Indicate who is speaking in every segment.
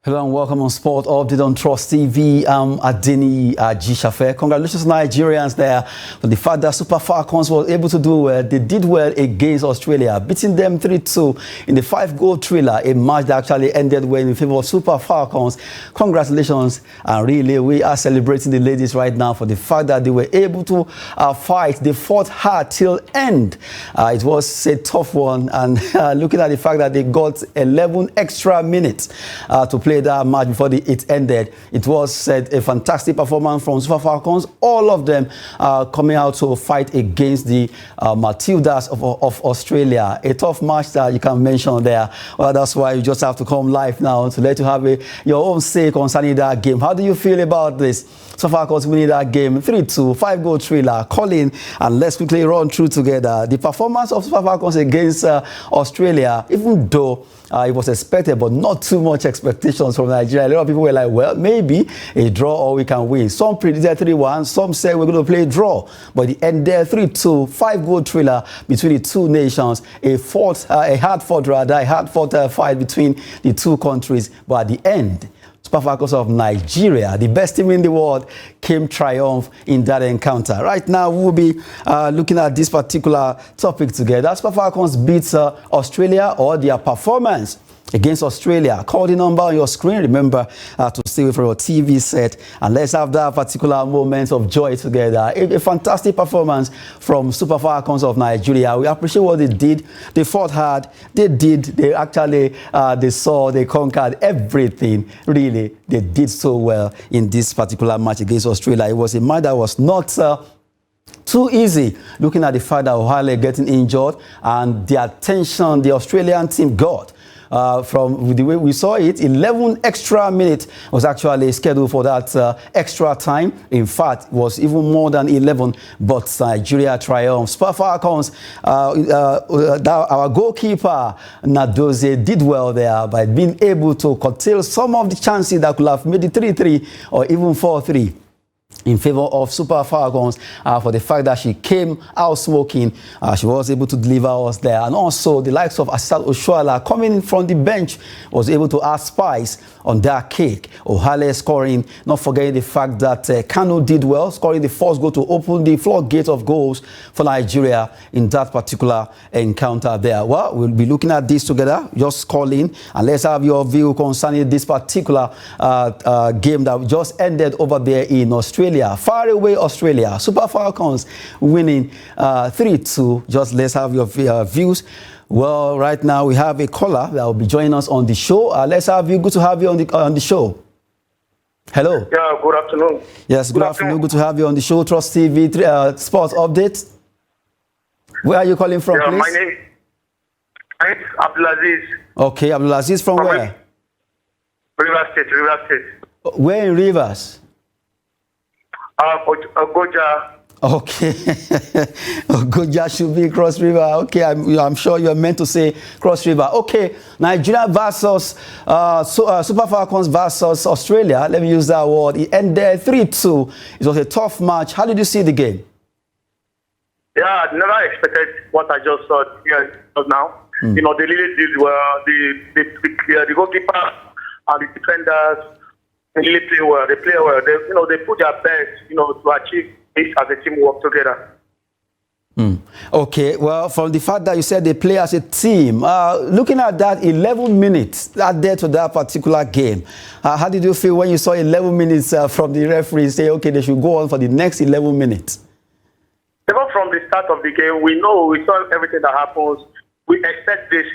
Speaker 1: Hello and welcome on Sport Update on Trust TV. I'm Adeni Gishafe. Congratulations Nigerians there for the fact that Super Falcons were able to do well. They did well against Australia, beating them 3-2 in the 5-goal thriller, a match that actually ended well in favor of Super Falcons. Congratulations, and really we are celebrating the ladies right now for the fact that they were able to fight. They fought hard till end. It was a tough one, and looking at the fact that they got 11 extra minutes to play that match before it ended. It was a fantastic performance from Super Falcons. All of them coming out to fight against the Matildas of Australia. A tough match that you can mention there. Well, that's why you just have to come live now to let you have your own say concerning that game. How do you feel about this? Super Falcons winning that game 3-2, 5-goal thriller. Colin, and let's quickly run through together the performance of Super Falcons against Australia. Even though it was expected, but not too much expectations from Nigeria. A lot of people were like, well, maybe a draw or we can win. Some predicted 3-1. Some said we're going to play a draw. But the end there, 3-2, 5-goal thriller between the two nations. A hard-fought fight between the two countries. But at the end, Super Falcons of Nigeria, the best team in the world, came triumph in that encounter. Right now, we'll be looking at this particular topic together. Super Falcons beat Australia, or their performance against Australia. Call the number on your screen. Remember to stay away from your TV set, and let's have that particular moment of joy together. A fantastic performance from Super Falcons of Nigeria. We appreciate what they did. They fought hard. They actually they conquered everything. Really, they did so well in this particular match against Australia. It was a match that was not too easy, looking at the fact that Ogoja getting injured and the attention the Australian team got. From the way we saw it, 11 extra minutes was actually scheduled for that extra time. In fact, it was even more than 11, but Nigeria triumphed. Super Falcons, our goalkeeper, Nadoze, did well there by being able to curtail some of the chances that could have made it 3-3 or even 4-3. In favor of Super Falcons for the fact that she came out smoking. She was able to deliver us there. And also the likes of Asad Oshuala coming in from the bench was able to add spice on that cake. Ogoja scoring, not forgetting the fact that Kano did well, scoring the first goal to open the floodgate of goals for Nigeria in that particular encounter there. Well, we'll be looking at this together. Just call in and let's have your view concerning this particular game that just ended over there in Australia. Far away Australia. Super Falcons winning 3-2. Just let's have your views. Well, right now we have a caller that will be joining us on the show. Let's have you. Good to have you on the show. Hello.
Speaker 2: Yeah, good afternoon.
Speaker 1: Yes, good afternoon. Good to have you on the show. Trust TV Sports Update. Where are you calling from, please?
Speaker 2: My name is Abdulaziz.
Speaker 1: Okay, Abdulaziz from where?
Speaker 2: Rivers State.
Speaker 1: Where in Rivers?
Speaker 2: Ogoja.
Speaker 1: Okay. Ogoja should be Cross River. Okay, I'm sure you're meant to say Cross River. Okay, Nigeria versus Super Falcons versus Australia. Let me use that word. It ended 3-2. It was a tough match. How did you see the game?
Speaker 2: Yeah, I never expected what I just saw here now. You know, they really did well. The goalkeeper and the defenders, they really play well. They play well. They put their best, to achieve this as a team work together.
Speaker 1: Okay, well, from the fact that you said they play as a team, looking at that 11 minutes added to that particular game, how did you feel when you saw 11 minutes from the referee say, okay, they should go on for the next 11 minutes?
Speaker 2: Even from the start of the game, we saw everything that happens. We expect this.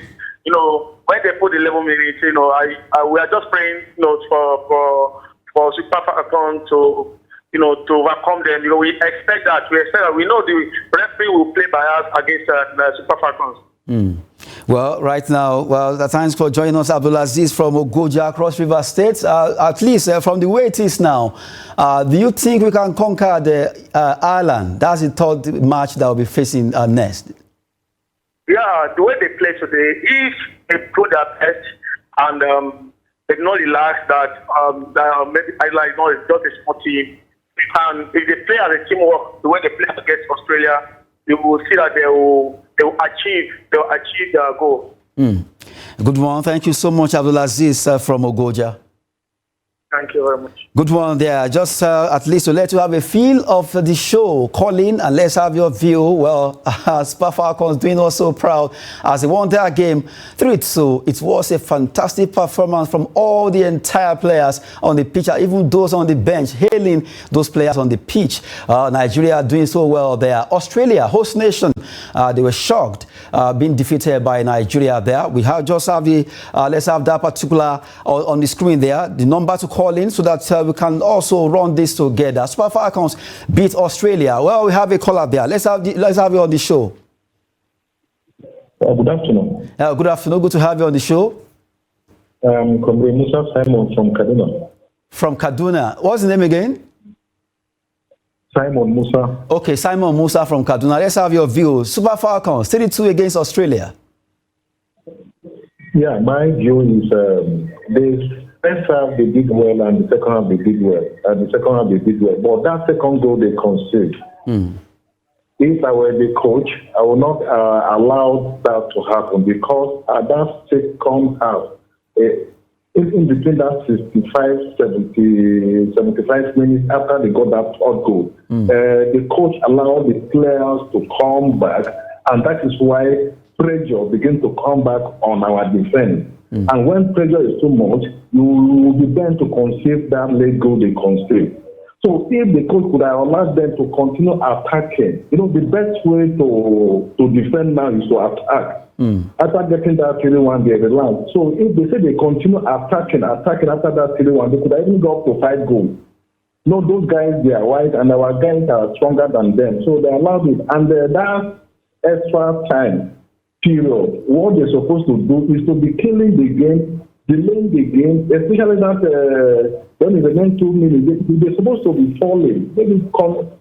Speaker 2: When they put 11 minutes, we are just praying, for Super Falcons to overcome them. We expect that. We know the referee will play bias against Super Falcons.
Speaker 1: Well, right now, thanks for joining us, Abdulaziz from Ogoja, Cross River State. At least from the way it is now, do you think we can conquer the Ireland? That's the third match that will be facing next.
Speaker 2: Yeah, the way they play today, if they put their best and they not relax that maybe Ireland is not just a small team, and if they play as a teamwork, the way they play against Australia, you will see that they will achieve their goal.
Speaker 1: Good one. Thank you so much, Abdulaziz from Ogoja.
Speaker 2: Thank you very much.
Speaker 1: Good one there. Just at least to let you have a feel of the show. Call in and let's have your view. Well, Super Falcons doing us so proud as they won their game 3-2. It was a fantastic performance from all the entire players on the pitch, even those on the bench, hailing those players on the pitch. Nigeria doing so well there. Australia, host nation, they were shocked being defeated by Nigeria there. We have just have the, let's have that particular on the screen there, the number to call in so that we can also run this together. Super Falcons beat Australia. Well, we have a caller there. Let's have you on the show.
Speaker 3: Good afternoon.
Speaker 1: Good afternoon. Good to have you on the show.
Speaker 3: Comrade Musa Simon from Kaduna.
Speaker 1: From Kaduna. What's the name again?
Speaker 3: Simon Musa.
Speaker 1: Okay, Simon Musa from Kaduna. Let's have your view. Super Falcons 32 against Australia.
Speaker 3: Yeah, my view is this. First half they did well, and the second half they did well. But that second goal they conceded. If I were the coach, I would not allow that to happen, because at that second half, in between that 75 minutes after they got that third goal, the coach allowed the players to come back, and that is why pressure begins to come back on our defense. And when pressure is too much, you will begin to concede that late goal they concede. So if the coach could have allowed them to continue attacking, the best way to defend now is to attack. After getting that 3-1, they relax. So if they say they continue attacking after that 3-1, they could have even go up to 5 goals. No, those guys, they are white, and our guys are stronger than them. So they allowed it. And that extra time period, what they're supposed to do is to be killing the game, delaying the game, especially that when it's again 2 minutes, they're supposed to be falling. Maybe fall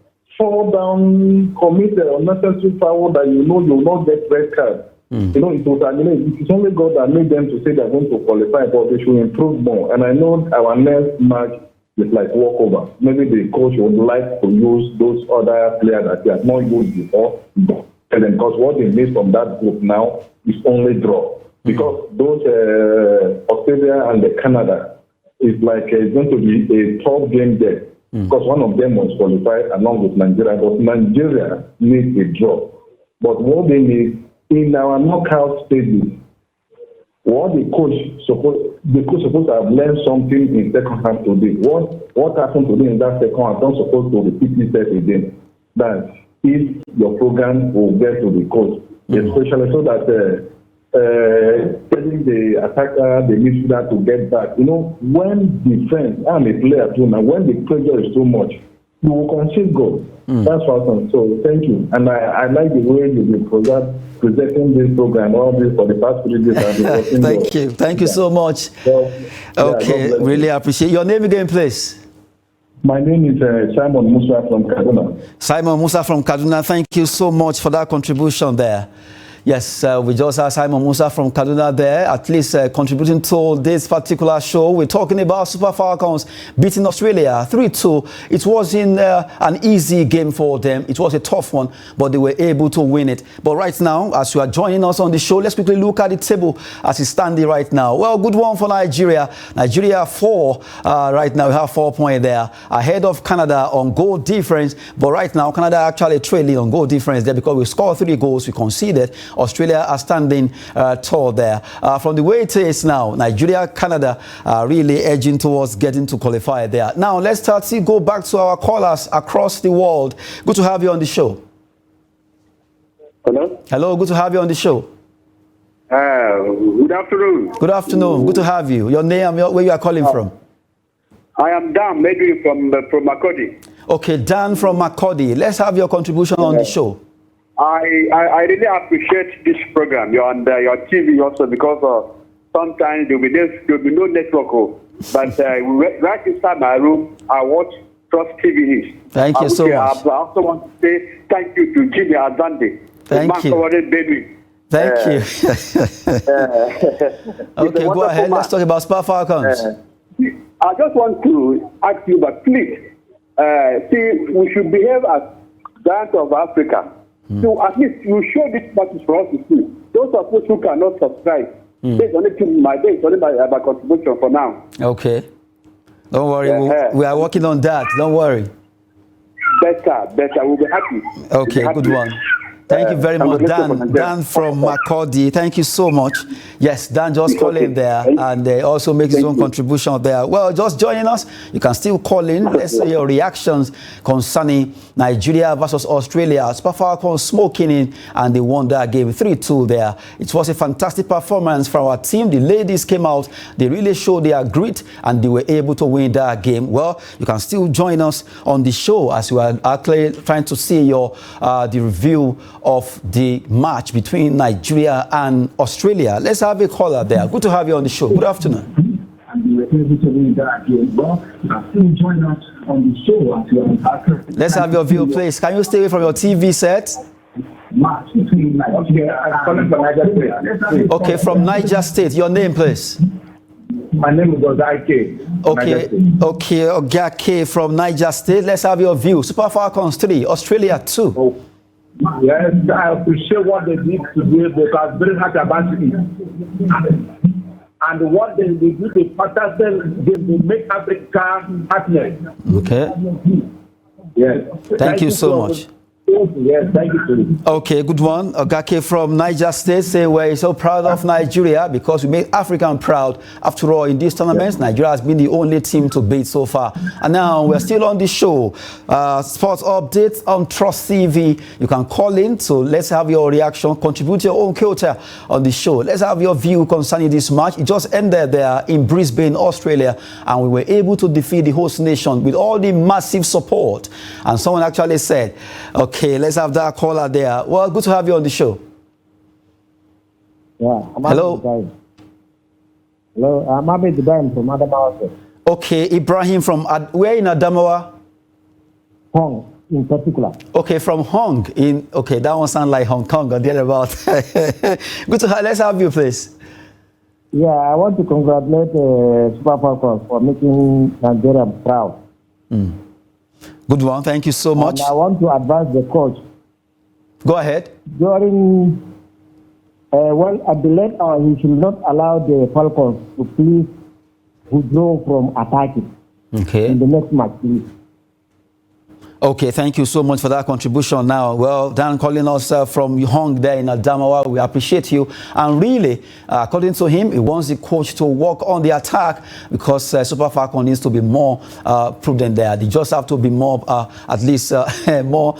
Speaker 3: down, commit an unnecessary foul that you will not get red card. It was only God that made them to say they're going to qualify, but they should improve more. And I know our next match is like walkover. Maybe the coach would like to use those other players that he has not used before. Because what they made from that group now is only draw. Because those Australia and the Canada is like it's going to be a tough game there. Because one of them was qualified along with Nigeria. But Nigeria needs a draw. But what they need in our knockout stages, what the coach supposed to have learned something in second half today. What happened today in that second half? Don't supposed to repeat itself again. That if your program will get to the coach, especially so that telling the attacker, the midfielder to get back. When defense, I'm a player too now, when the pressure is too much, you will concede goals. That's what I'm. So thank you. And I like the way you've been presenting this program, all this for the past 3 days.
Speaker 1: Thank you so much. Okay, really appreciate your name again, please.
Speaker 3: My name is Simon Musa from Kaduna.
Speaker 1: Simon Musa from Kaduna, thank you so much for that contribution there. Yes, we just had Simon Musa from Kaduna there, at least contributing to this particular show. We're talking about Super Falcons beating Australia 3-2. It wasn't an easy game for them. It was a tough one, but they were able to win it. But right now, as you are joining us on the show, let's quickly look at the table as it's standing right now. Well, good one for Nigeria. Nigeria 4 right now. We have 4 points there, ahead of Canada on goal difference. But right now, Canada actually trailing on goal difference there because we scored 3 goals, we conceded. Australia are standing tall there. From the way it is now, Nigeria, Canada are really edging towards getting to qualify there. Now, let's go back to our callers across the world. Good to have you on the show.
Speaker 4: Hello?
Speaker 1: Hello, good to have you on the show.
Speaker 4: Good afternoon.
Speaker 1: Good afternoon. Good to have you. Your name, where you are calling from?
Speaker 4: I am Dan Medri from Makurdi.
Speaker 1: Okay, Dan from Makurdi. Let's have your contribution on the show.
Speaker 4: I really appreciate this program, your TV also, because sometimes there will be no network. But right inside my room, I watch Trust TV.
Speaker 1: Thank you so much.
Speaker 4: I also want to say thank you to Jimmy Azande.
Speaker 1: Thank you.
Speaker 4: Baby.
Speaker 1: Thank you. Okay, go ahead. Let's talk about Super Falcons.
Speaker 4: I just want to ask you, but please, see, we should behave as giants of Africa. So at least you show this message for us to see. Those of us who cannot subscribe, that's only my contribution for now.
Speaker 1: Okay. Don't worry, we are working on that. Don't worry.
Speaker 4: Better. We'll be happy.
Speaker 1: Okay, good one. Thank you very much, Dan from Makurdi. Thank you so much. Yes, Dan just called in there and also makes his own contribution there. Well, just joining us, you can still call in. Let's see your reactions concerning Nigeria versus Australia. Super Falcons smoking in and they won that game 3-2 there. It was a fantastic performance for our team. The ladies came out. They really showed their grit and they were able to win that game. Well, you can still join us on the show as we are actually trying to see your the review of the match between Nigeria and Australia. Let's have a caller there. Good to have you on the show. Good afternoon.
Speaker 3: And we were able to win that game. Well, you can still join us on the show as well.
Speaker 1: Let's have your view, please. Can you stay away from your TV set?
Speaker 3: Match between Nigeria and Niger State.
Speaker 1: Okay, from Niger State. Your name, please.
Speaker 3: My name is Ogoja K.
Speaker 1: Okay, Ogoja K from Niger State. Let's have your view. Super Falcons 3, Australia 2.
Speaker 3: Oh. Yes, I appreciate what they did today because very happy about it. And what they did, they fantastic, they make Africa happiness.
Speaker 1: Okay.
Speaker 3: Yes.
Speaker 1: Thank you so much.
Speaker 3: Yes, thank you.
Speaker 1: Okay, good one. Ogake from Niger State say we're so proud of Nigeria because we made African proud. After all, in these tournaments, Nigeria has been the only team to beat so far. And now we're still on the show. Sports updates on Trust TV. You can call in, so let's have your reaction. Contribute your own quota on the show. Let's have your view concerning this match. It just ended there in Brisbane, Australia, and we were able to defeat the host nation with all the massive support. And someone actually said, okay, let's have that caller there. Well, good to have you on the show.
Speaker 5: Yeah.
Speaker 1: Hello.
Speaker 5: Hello. I'm Ahmed Ibrahim from Adamawa.
Speaker 1: Okay, Ibrahim from where in Adamawa?
Speaker 5: Hong, in particular.
Speaker 1: Okay, from Hong in. Okay, that one sounds like Hong Kong or thereabout. Good to have. Let's have you, please.
Speaker 5: Yeah, I want to congratulate Super Falcons for making Nigeria proud.
Speaker 1: Good one. Thank you so much.
Speaker 5: And I want to advise the coach.
Speaker 1: Go ahead.
Speaker 5: During, at the late hour, he should not allow the Falcons to please withdraw from attacking.
Speaker 1: Okay.
Speaker 5: In the next match, please.
Speaker 1: Okay, thank you so much for that contribution. Now, well, Dan calling us from Hong there in Adamawa. We appreciate you. And really, according to him, he wants the coach to work on the attack because Super Falcons needs to be more prudent there. They just have to be more, at least more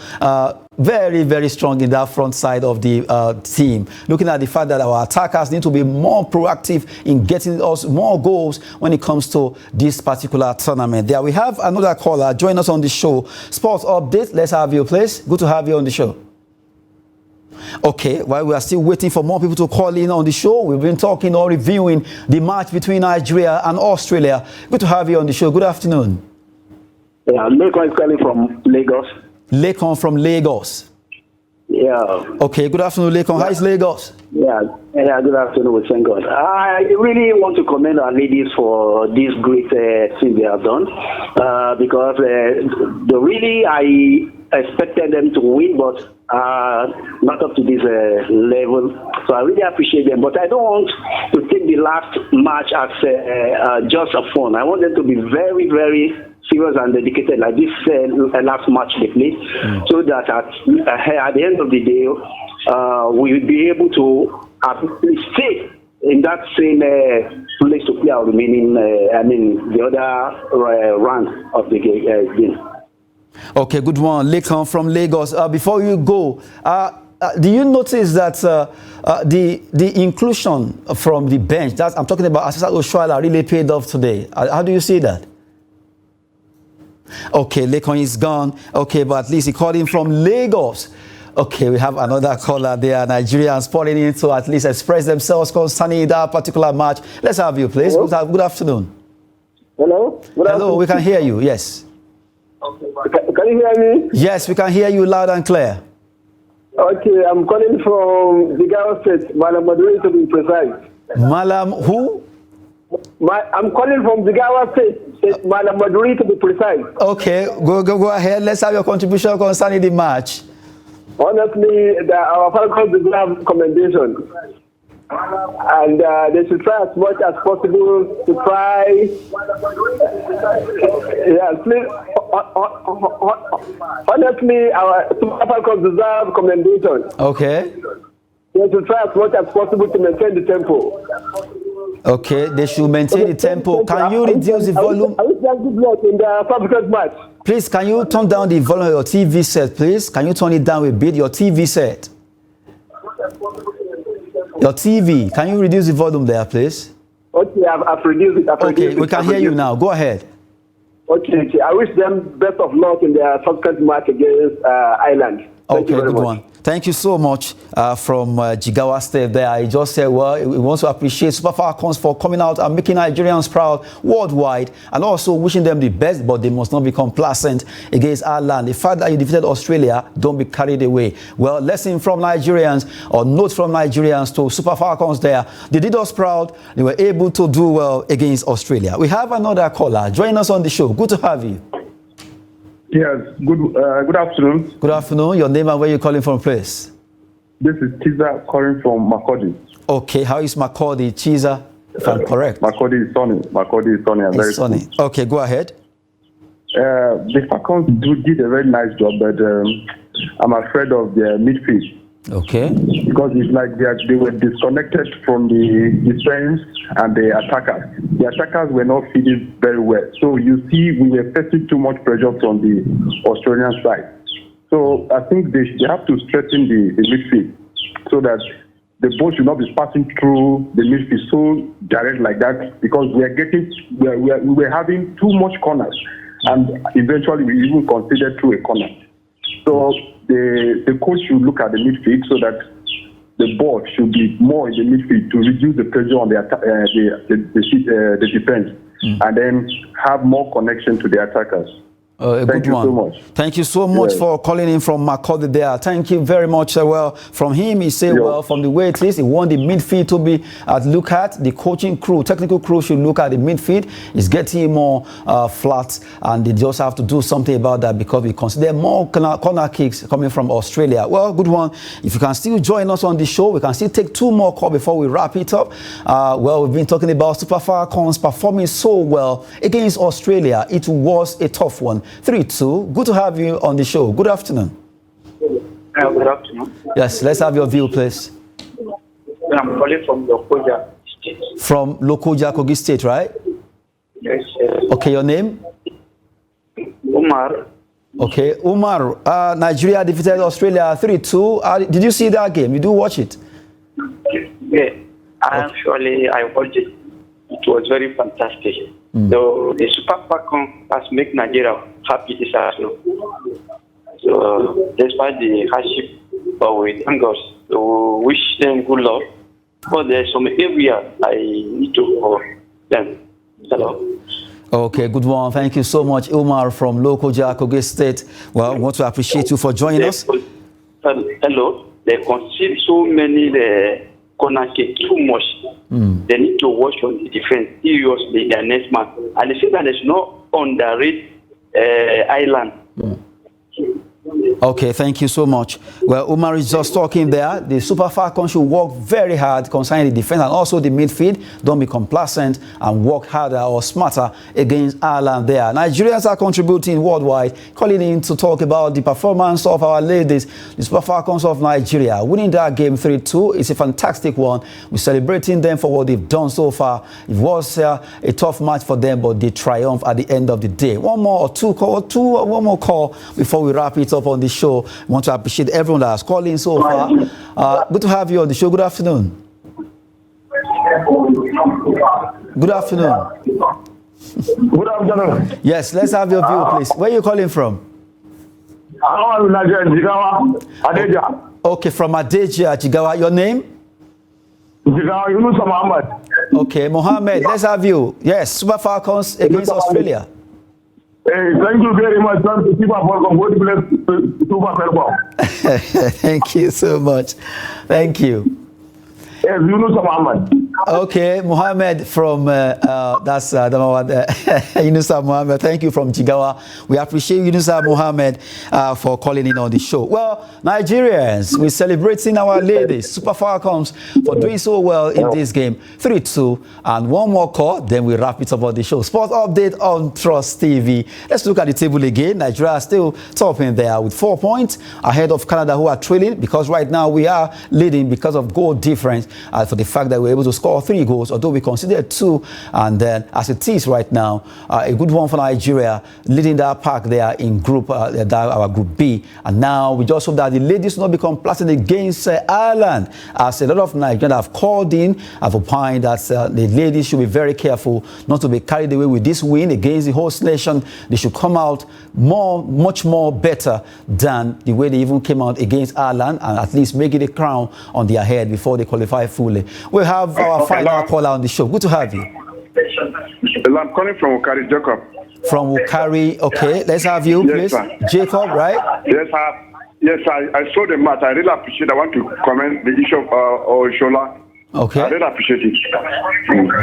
Speaker 1: very, very strong in that front side of the team. Looking at the fact that our attackers need to be more proactive in getting us more goals when it comes to this particular tournament. There we have another caller. Join us on the show. Sports update. Let's have you, please. Good to have you on the show. Okay, while we are still waiting for more people to call in on the show, we've been talking or reviewing the match between Nigeria and Australia. Good to have you on the show. Good afternoon.
Speaker 6: Yeah, Lekon is calling from Lagos.
Speaker 1: Lekon from Lagos.
Speaker 6: Yeah.
Speaker 1: Okay, good afternoon, Lekon. How is Lagos?
Speaker 6: Yeah, good afternoon, thank God. I really want to commend our ladies for this great thing they have done because I expected them to win, but not up to this level. So I really appreciate them. But I don't want to take the last match as just a fun. I want them to be very, very serious and dedicated like this last match they played, so that at the end of the day, we will be able to stay in that same place to play our remaining, the other round of the game.
Speaker 1: Okay, good one. Lekon from Lagos. Before you go, do you notice that the inclusion from the bench, I'm talking about Asisa Oshuala, really paid off today? How do you see that? Okay, Lekon is gone. Okay, but at least he called in from Lagos. Okay, we have another caller there. Nigerians pouring in to at least express themselves concerning that particular match. Let's have you, please. Good afternoon.
Speaker 4: Hello?
Speaker 1: Hello, we can hear you. Yes.
Speaker 4: Can you hear me?
Speaker 1: Yes, we can hear you loud and clear.
Speaker 4: Okay, I'm calling from Jigawa State, Malam Maduri to be precise.
Speaker 1: Malam who?
Speaker 4: I'm calling from Jigawa State, Malam Maduri to be precise.
Speaker 1: Okay, go ahead. Let's have your contribution concerning the match.
Speaker 4: Honestly, our Falcons deserve commendation. And they should try as much as possible to try. Yeah, please. Honestly, our Super Falcons deserve commendation.
Speaker 1: Okay.
Speaker 4: They should try as much as possible to maintain the tempo.
Speaker 1: Okay, they should maintain the tempo. Can you reduce the volume?
Speaker 4: I wish them good luck in the Falcons match.
Speaker 1: Please, can you turn down the volume of your TV set, please? Can you turn it down a bit, your TV set? Your TV, can you reduce the volume there, please?
Speaker 4: Okay, I've reduced it.
Speaker 1: Okay, we can hear you now. Go ahead.
Speaker 4: Okay. I wish them best of luck in their subsequent match against Ireland. Thank you very
Speaker 1: good
Speaker 4: much.
Speaker 1: one. Thank you so much from Jigawa State there. I just said, well, we want to appreciate Super Falcons for coming out and making Nigerians proud worldwide, and also wishing them the best, but they must not be complacent against Ireland. The fact that you defeated Australia, don't be carried away. Well, lesson from Nigerians, or note from Nigerians to Super Falcons there. They did us proud. They were able to do well against Australia. We have another caller. Join us on the show. Good to have you.
Speaker 3: Yes, good afternoon.
Speaker 1: Good afternoon. Your name and where you're calling from, please?
Speaker 3: This is Chiza calling from Makurdi.
Speaker 1: Okay, how is Makurdi, Chiza, if I'm correct?
Speaker 3: Makurdi is sunny. Makurdi is sunny and very
Speaker 1: sunny.
Speaker 3: cool.
Speaker 1: Okay, go ahead.
Speaker 3: The Falcons did a very nice job, but I'm afraid of their midfield.
Speaker 1: Okay.
Speaker 3: Because it's like they were disconnected from the defense and the attackers. The attackers were not feeding very well. So you see, we were facing too much pressure from the Australian side. So I think they have to strengthen the midfield so that the ball should not be passing through the midfield so direct like that, because we were having too much corners, and eventually we even considered through a corner. So the coach should look at the midfield so that the ball should be more in the midfield to reduce the pressure on the defense, and then have more connection to the attackers. Thank you so much.
Speaker 1: Thank you so much for calling in from Makurdi there. Thank you very much. Well, from him, he said, well, from the way it is, he want the midfield to be look at. The coaching crew, technical crew should look at the midfield. It's getting more flat, and they just have to do something about that, because we consider more corner kicks coming from Australia. Well, good one. If you can still join us on the show, we can still take two more calls before we wrap it up. Well, we've been talking about Super Falcons performing so well against Australia. It was a tough one. 3-2. Good to have you on the show. Good afternoon.
Speaker 7: Good afternoon.
Speaker 1: Yes, let's have your view, please.
Speaker 7: I'm calling from Ogoja State.
Speaker 1: From Ogoja, Kogi State, right?
Speaker 7: Yes.
Speaker 1: Okay, your name?
Speaker 7: Umar.
Speaker 1: Okay, Umar. Nigeria defeated Australia 3-2. Did you see that game? You do watch it?
Speaker 7: Yeah, actually, I watched it. It was very fantastic. So the Super Falcons has made Nigeria happy this afternoon. So despite the hardship, but we thank God. So wish them good luck. But there's some area I need to for them. Hello.
Speaker 1: Okay, good one. Thank you so much, Umar from Ogoja, Kogi State. Well, I want to appreciate you for joining us.
Speaker 7: Hello. They concede so many corner kick too much. They need to watch on the defense seriously their next match. And they say that there's no underrate Ireland.
Speaker 1: Okay, thank you so much. Well, Umar is just talking there. The Super Falcons should work very hard concerning the defense and also the midfield. Don't be complacent and work harder or smarter against Ireland there. Nigerians are contributing worldwide, calling in to talk about the performance of our ladies, the Super Falcons of Nigeria. Winning that game 3-2 is a fantastic one. We're celebrating them for what they've done so far. It was a tough match for them, but they triumph at the end of the day. One more call before we wrap it up on the show. I want to appreciate everyone that has called in so far. Good to have you on the show. Good afternoon. Good afternoon.
Speaker 3: Good afternoon.
Speaker 1: Yes, let's have your view, please. Where are you calling from?
Speaker 3: I'm Nigerian, Jigawa, Ogoja.
Speaker 1: Okay, from Ogoja, Jigawa. Your name?
Speaker 3: Jigawa, Yunus Mohammed.
Speaker 1: Okay, Mohammed, let's have you. Yes, Super Falcons against Australia.
Speaker 3: Hey, thank you very much.
Speaker 1: Thank you so much. Thank you.
Speaker 3: Yes, Yunus Mohammed.
Speaker 1: Okay, Mohammed from that's Yunusa Mohammed. Thank you from Jigawa. We appreciate Yunusa Mohammed for calling in on the show. Well, Nigerians, we're celebrating our ladies, Super Falcons, for doing so well in this game. 3-2, and one more call, then we wrap it up on the show. Sports update on Trust TV. Let's look at the table again. Nigeria is still topping there with 4 points ahead of Canada, who are trailing, because right now we are leading because of goal difference for the fact that we're able to score 3 goals, although we considered 2. And then as it is right now, a good one for Nigeria, leading that pack there in group our group B. And now we just hope that the ladies will not be complacent against Ireland, as a lot of Nigerians have called in, have opined that the ladies should be very careful not to be carried away with this win against the host nation. They should come out much more better than the way they even came out against Ireland, and at least make it a crown on their head before they qualify fully. We have our final caller on the show. Good to have you.
Speaker 8: I'm calling from Ukari, Jacob.
Speaker 1: From Ukari, okay. Let's have you, please.
Speaker 8: Sir.
Speaker 1: Jacob, right?
Speaker 8: Yes, I saw the match. I really appreciate it. I want to comment the issue of Oshola.
Speaker 1: Okay.
Speaker 8: I really appreciate it.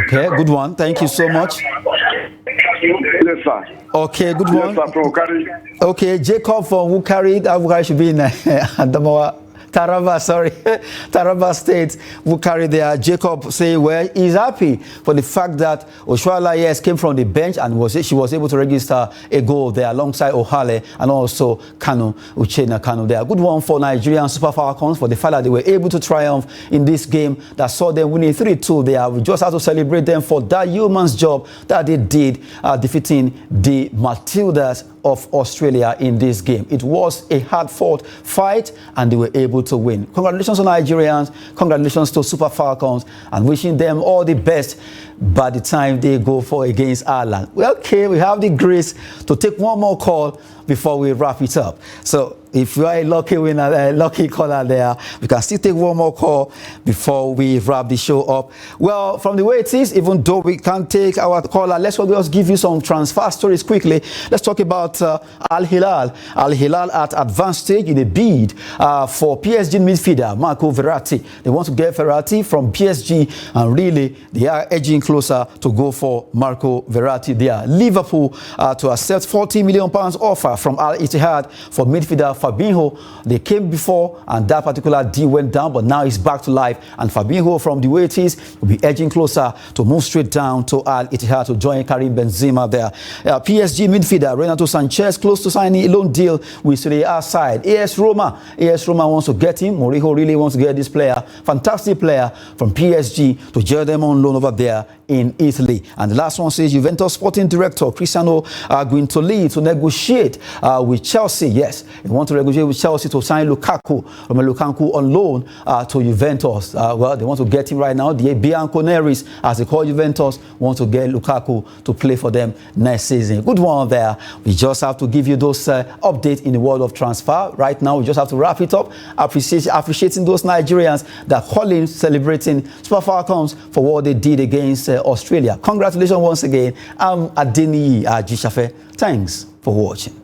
Speaker 1: Okay, good one. Thank you so much.
Speaker 8: Yes, sir.
Speaker 1: Okay, good one.
Speaker 8: Yes, sir, from Ukari.
Speaker 1: Okay, Jacob from Ukari. That Ukari should be in Adamawa. Taraba, sorry, Taraba State, who carried there. Jacob say, well, he's happy for the fact that Oshoala, yes, came from the bench and she was able to register a goal there alongside Ohale and also Kanu, Uchenna Kanu there. Good one for Nigerian Super Falcons for the fact that they were able to triumph in this game that saw them winning 3-2 there. We just have to celebrate them for that yeoman's job that they did, defeating the Matildas of Australia in this game. It was a hard-fought fight and they were able to win. Congratulations to Nigerians, congratulations to Super Falcons, and wishing them all the best by the time they go for against Ireland. Well, okay, we have the grace to take one more call before we wrap it up. So if you are a lucky winner, a lucky caller there, we can still take one more call before we wrap the show up. Well, from the way it is, even though we can't take our caller, let's just give you some transfer stories quickly. Let's talk about Al Hilal. Al Hilal at advanced stage in a bid for PSG midfielder Marco Verratti. They want to get Verratti from PSG, and really they are edging closer to go for Marco Verratti there. Liverpool to accept £40 million offer from Al Ittihad for midfielder Fabinho. They came before and that particular deal went down, but now it's back to life, and Fabinho, from the way it is, will be edging closer to move straight down to Al Ittihad to join Karim Benzema there. PSG midfielder Renato Sanchez close to signing a loan deal with Serie A side AS Roma wants to get him. Mourinho really wants to get this player, fantastic player from PSG, to jail them on loan over there in Italy. And the last one says Juventus sporting director Cristiano Guintoli to negotiate with Chelsea. Yes, he wants to negotiate with Chelsea to sign Lukaku on loan to Juventus. Well, they want to get him right now. The Bianconeri, as they call Juventus, want to get Lukaku to play for them next season. Good one there. We just have to give you those updates in the world of transfer. Right now, we just have to wrap it up. Appreciating those Nigerians that calling, celebrating Super Falcons for what they did against Australia. Congratulations once again. I'm Adeniyi Ajishafe. Thanks for watching.